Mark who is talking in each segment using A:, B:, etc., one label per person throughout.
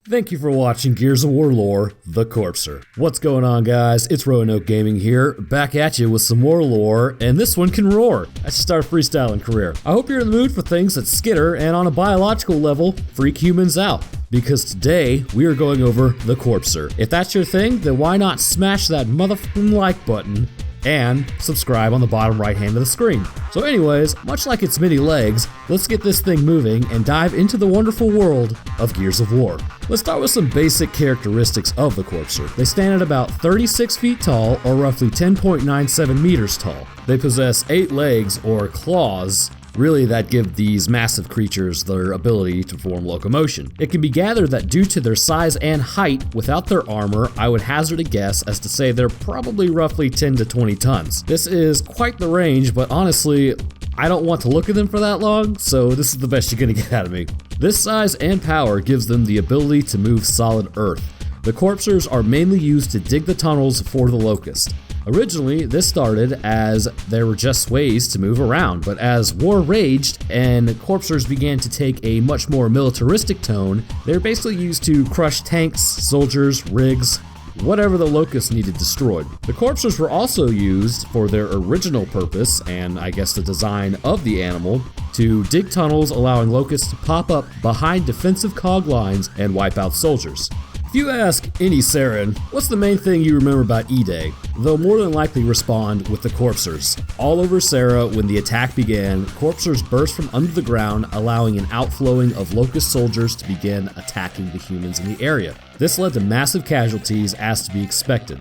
A: Thank you for watching Gears of War lore, The Corpser. What's going on, guys? It's Roanoke Gaming here, back at you with some more lore, and this one can roar. I should start a freestyling career. I hope you're in the mood for things that skitter and on a biological level, freak humans out. Because today, we are going over The Corpser. If that's your thing, then why not smash that motherfucking like button and subscribe on the bottom right hand of the screen. So anyways, much like its many legs, let's get this thing moving and dive into the wonderful world of Gears of War. Let's start with some basic characteristics of the Corpser. They stand at about 36 feet tall, or roughly 10.97 meters tall. They possess 8 legs, or claws, really that give these massive creatures their ability to perform locomotion. It can be gathered that due to their size and height, without their armor, I would hazard a guess as to say they're probably roughly 10 to 20 tons. This is quite the range, but honestly, I don't want to look at them for that long, so this is the best you're gonna get out of me. This size and power gives them the ability to move solid earth. The Corpsers are mainly used to dig the tunnels for the Locust. Originally, this started as there were just ways to move around, but as war raged and Corpsers began to take a much more militaristic tone, they were basically used to crush tanks, soldiers, rigs, whatever the Locust needed destroyed. The Corpsers were also used for their original purpose, and I guess the design of the animal, to dig tunnels allowing Locusts to pop up behind defensive cog lines and wipe out soldiers. If you ask any Saren, what's the main thing you remember about E-Day? They'll more than likely respond with the Corpsers. All over Sarah, when the attack began, Corpsers burst from under the ground, allowing an outflowing of Locust soldiers to begin attacking the humans in the area. This led to massive casualties, as to be expected.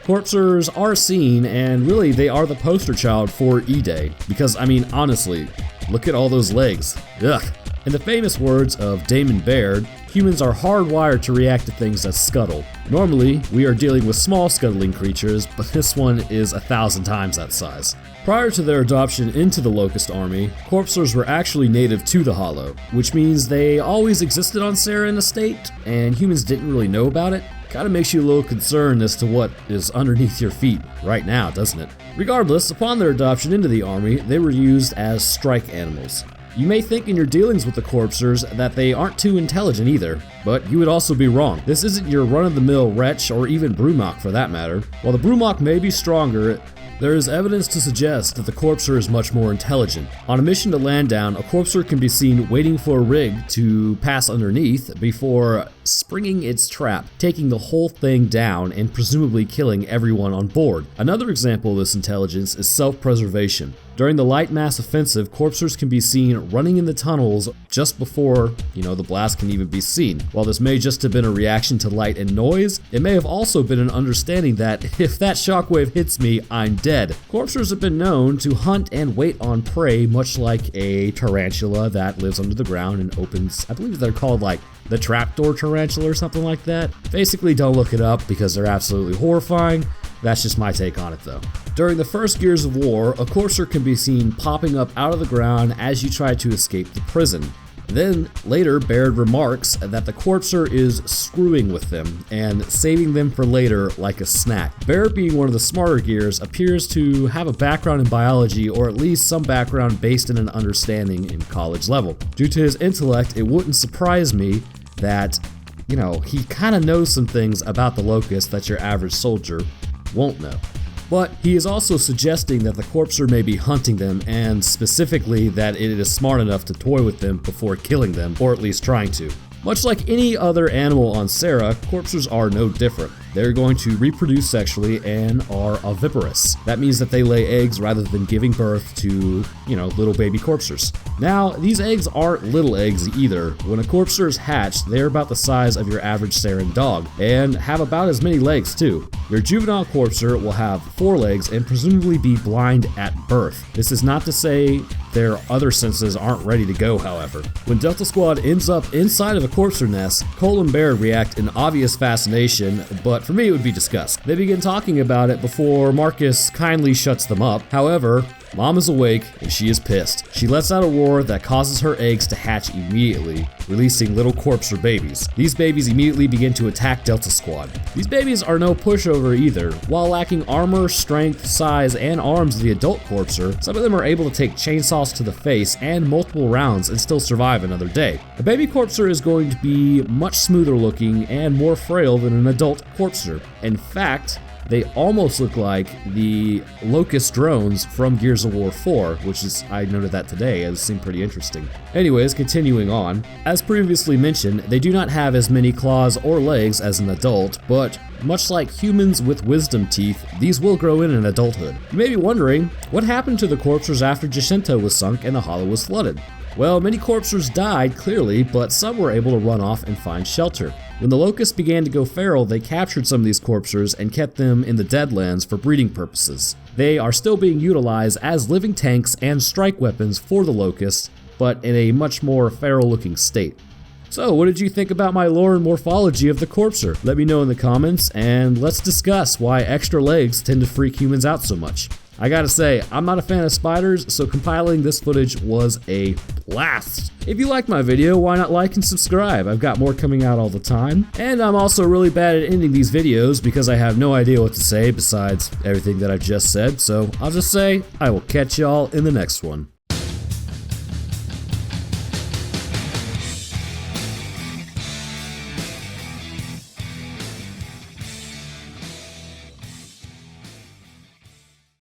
A: Corpsers are seen, and really they are the poster child for E-Day, because I mean honestly, look at all those legs. Ugh. In the famous words of Damon Baird, humans are hardwired to react to things that scuttle. Normally, we are dealing with small scuttling creatures, but this one is 1,000 times that size. Prior to their adoption into the Locust army, Corpsers were actually native to the Hollow, which means they always existed on Saren Estate, and humans didn't really know about it. Kinda makes you a little concerned as to what is underneath your feet right now, doesn't it? Regardless, upon their adoption into the army, they were used as strike animals. You may think in your dealings with the Corpsers that they aren't too intelligent either, but you would also be wrong. This isn't your run-of-the-mill Wretch or even Brumok for that matter. While the Brumok may be stronger, there is evidence to suggest that the Corpser is much more intelligent. On a mission to land down, a Corpser can be seen waiting for a rig to pass underneath before springing its trap, taking the whole thing down and presumably killing everyone on board. Another example of this intelligence is self-preservation. During the light mass offensive, Corpsers can be seen running in the tunnels just before, the blast can even be seen. While this may just have been a reaction to light and noise, it may have also been an understanding that if that shockwave hits me, I'm dead. Corpsers have been known to hunt and wait on prey, much like a tarantula that lives under the ground and opens, I believe they're called like the trapdoor tarantula or something like that. Basically, don't look it up because they're absolutely horrifying. That's just my take on it though. During the first Gears of War, a Corpser can be seen popping up out of the ground as you try to escape the prison. Then, later, Baird remarks that the Corpser is screwing with them and saving them for later like a snack. Baird, being one of the smarter Gears, appears to have a background in biology, or at least some background based in an understanding in college level. Due to his intellect, it wouldn't surprise me that, he kind of knows some things about the Locust that your average soldier won't know. But he is also suggesting that the Corpser may be hunting them, and specifically that it is smart enough to toy with them before killing them, or at least trying to. Much like any other animal on Sarah, Corpsers are no different. They're going to reproduce sexually and are oviparous. That means that they lay eggs rather than giving birth to, little baby Corpsers. Now, these eggs aren't little eggs either. When a Corpser is hatched, they're about the size of your average Saren dog, and have about as many legs too. Your juvenile Corpser will have 4 legs and presumably be blind at birth. This is not to say their other senses aren't ready to go, however. When Delta Squad ends up inside of a Corpser nest, Cole and Baird react in obvious fascination, but for me it would be disgust. They begin talking about it before Marcus kindly shuts them up. However, Mom is awake and she is pissed. She lets out a roar that causes her eggs to hatch immediately, releasing little corpser babies. These babies immediately begin to attack Delta Squad. These babies are no pushover either. While lacking armor, strength, size, and arms of the adult corpser, some of them are able to take chainsaws to the face and multiple rounds and still survive another day. A baby corpser is going to be much smoother looking and more frail than an adult corpser. In fact, they almost look like the Locust drones from Gears of War 4, I noted that today. It seemed pretty interesting. Anyways, continuing on. As previously mentioned, they do not have as many claws or legs as an adult, but much like humans with wisdom teeth, these will grow in adulthood. You may be wondering, what happened to the corpsers after Jacinto was sunk and the hollow was flooded? Well, many corpsers died, clearly, but some were able to run off and find shelter. When the locusts began to go feral, they captured some of these corpsers and kept them in the Deadlands for breeding purposes. They are still being utilized as living tanks and strike weapons for the locusts, but in a much more feral looking state. So, what did you think about my lore and morphology of the corpser? Let me know in the comments, and let's discuss why extra legs tend to freak humans out so much. I gotta say, I'm not a fan of spiders, so compiling this footage was a blast. If you liked my video, why not like and subscribe? I've got more coming out all the time. And I'm also really bad at ending these videos because I have no idea what to say besides everything that I've just said, so I'll just say, I will catch y'all in the next one.